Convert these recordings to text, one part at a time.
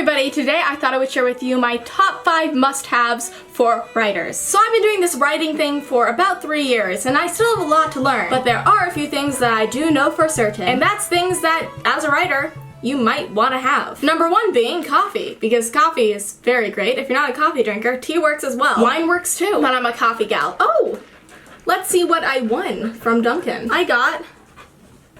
everybody, today I thought I would share with you my top 5 must-haves for writers. So I've been doing this writing thing for about 3 years and I still have a lot to learn, but there are a few things that I do know for certain, and that's things that, as a writer, you might want to have. Number 1 being coffee, because coffee is very great. If you're not a coffee drinker, tea works as well. Wine works too, but I'm a coffee gal. Oh, let's see what I won from Duncan. I got...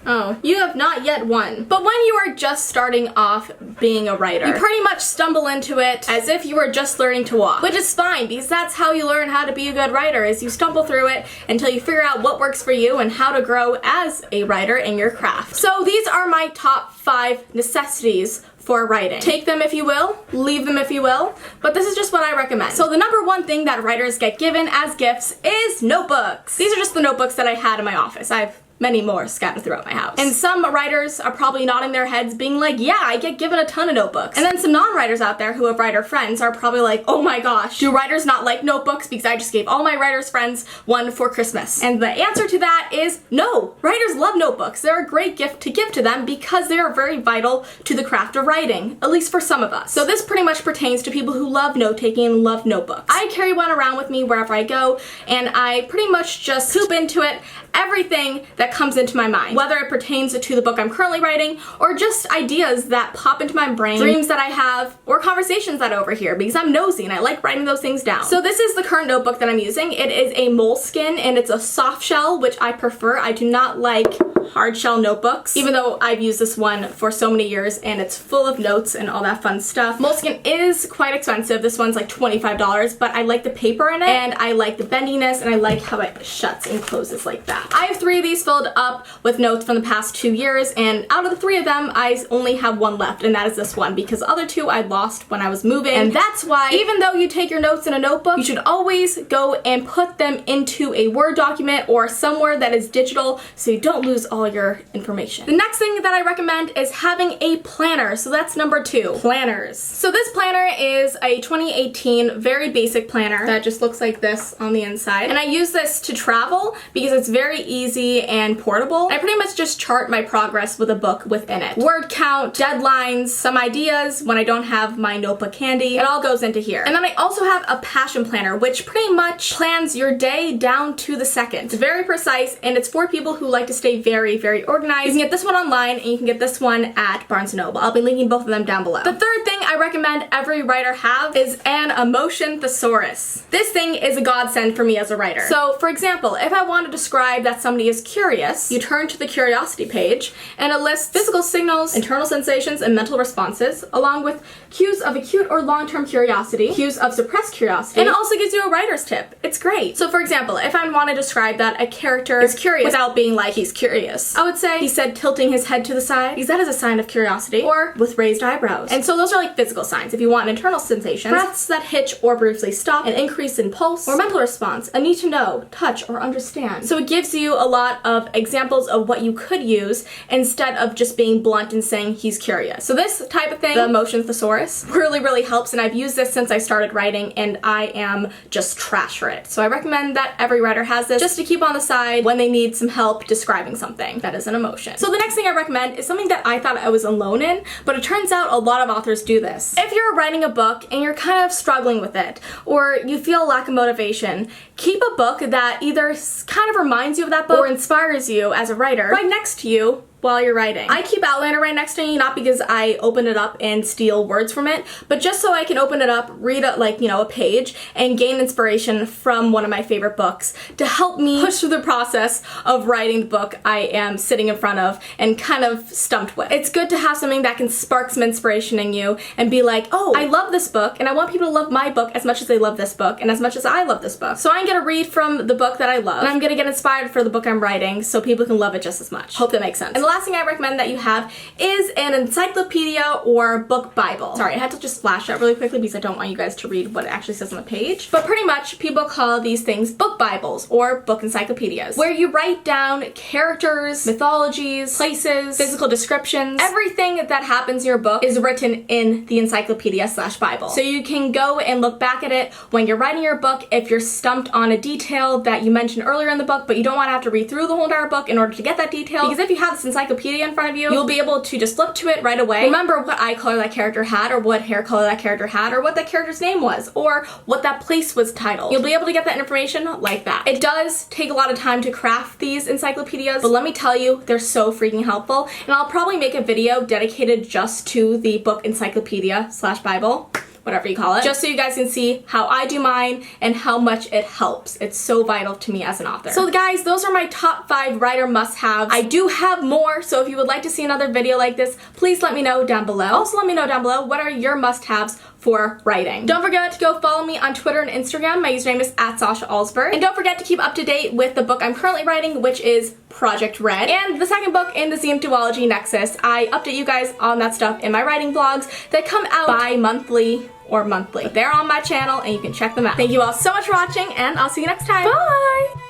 Oh, you have not yet won. But when you are just starting off being a writer, you pretty much stumble into it as if you were just learning to walk. Which is fine, because that's how you learn how to be a good writer, is you stumble through it until you figure out what works for you and how to grow as a writer in your craft. So these are my top 5 necessities for writing. Take them if you will, leave them if you will, but this is just what I recommend. So the number 1 thing that writers get given as gifts is notebooks. These are just the notebooks that I had in my office. I have many more scattered throughout my house. And some writers are probably nodding their heads being like, yeah, I get given a ton of notebooks. And then some non-writers out there who have writer friends are probably like, oh my gosh, do writers not like notebooks because I just gave all my writers friends one for Christmas? And the answer to that is no. Writers love notebooks. They're a great gift to give to them because they are very vital to the craft of writing, at least for some of us. So this pretty much pertains to people who love note-taking and love notebooks. I carry one around with me wherever I go, and I pretty much just scoop into it everything that comes into my mind, whether it pertains to the book I'm currently writing or just ideas that pop into my brain, dreams that I have, or conversations that I overhear, because I'm nosy and I like writing those things down. So this is the current notebook that I'm using. It is a moleskin and it's a soft shell, which I prefer. I do not like hard shell notebooks, even though I've used this one for so many years and it's full of notes and all that fun stuff. Moleskin is quite expensive. This one's like $25, but I like the paper in it and I like the bendiness and I like how it shuts and closes like that. I have 3 of these filled up with notes from the past 2 years, and out of the 3 of them, I only have 1 left, and that is this one, because the other 2 I lost when I was moving. And that's why, even though you take your notes in a notebook, you should always go and put them into a Word document or somewhere that is digital so you don't lose all your information. The next thing that I recommend is having a planner, so that's number 2, planners. So this planner is a 2018 very basic planner that just looks like this on the inside, and I use this to travel because it's very easy and portable. I pretty much just chart my progress with a book within it. Word count, deadlines, some ideas when I don't have my notebook handy. It all goes into here. And then I also have a passion planner, which pretty much plans your day down to the second. It's very precise and it's for people who like to stay very, very organized. You can get this one online and you can get this one at Barnes & Noble. I'll be linking both of them down below. The third thing I recommend every writer have is an emotion thesaurus. This thing is a godsend for me as a writer. So for example, if I want to describe that somebody is curious, you turn to the curiosity page and it lists physical signals, internal sensations, and mental responses, along with cues of acute or long-term curiosity, cues of suppressed curiosity, and it also gives you a writer's tip. It's great. So for example, if I want to describe that a character is curious without being like he's curious, I would say he said tilting his head to the side, because that is a sign of curiosity, or with raised eyebrows. And so those are like physical signs. If you want an internal sensation, breaths that hitch or briefly stop, an increase in pulse, or mental response, a need to know, touch, or understand. So it gives you a lot of examples of what you could use instead of just being blunt and saying he's curious. So this type of thing, the emotion thesaurus, really helps, and I've used this since I started writing and I am just trash for it. So I recommend that every writer has this just to keep on the side when they need some help describing something that is an emotion. So the next thing I recommend is something that I thought I was alone in, but it turns out a lot of authors do this. If you're writing a book and you're kind of struggling with it, or you feel a lack of motivation, keep a book that either kind of reminds you of that book or inspires you as a writer right next to you while you're writing. I keep Outlander right next to me, not because I open it up and steal words from it, but just so I can open it up, read it like, you know, a page, and gain inspiration from one of my favorite books to help me push through the process of writing the book I am sitting in front of and kind of stumped with. It's good to have something that can spark some inspiration in you and be like, oh, I love this book and I want people to love my book as much as they love this book and as much as I love this book. So I'm gonna read from the book that I love and I'm gonna get inspired for the book I'm writing so people can love it just as much. Hope that makes sense. And the last thing I recommend that you have is an encyclopedia or book Bible. Sorry, I had to just flash that really quickly because I don't want you guys to read what it actually says on the page. But pretty much people call these things book Bibles or book encyclopedias, where you write down characters, mythologies, places, physical descriptions. Everything that happens in your book is written in the encyclopedia/Bible. So you can go and look back at it when you're writing your book if you're stumped on a detail that you mentioned earlier in the book, but you don't want to have to read through the whole entire book in order to get that detail. Because if you have this encyclopedia encyclopedia in front of you, you'll be able to just flip to it right away. Remember what eye color that character had, or what hair color that character had, or what that character's name was, or what that place was titled. You'll be able to get that information like that. It does take a lot of time to craft these encyclopedias, but let me tell you, they're so freaking helpful, and I'll probably make a video dedicated just to the book encyclopedia / Bible, whatever you call it, just so you guys can see how I do mine and how much it helps. It's so vital to me as an author. So guys, those are my top 5 writer must-haves. I do have more, so if you would like to see another video like this, please let me know down below. Also let me know down below what are your must-haves for writing. Don't forget to go follow me on Twitter and Instagram. My username is @SashaAlsberg. And don't forget to keep up to date with the book I'm currently writing, which is Project Red, and the second book in the ZENITH duology, Nexus. I update you guys on that stuff in my writing vlogs that come out bi-monthly or monthly. They're on my channel and you can check them out. Thank you all so much for watching, and I'll see you next time. Bye!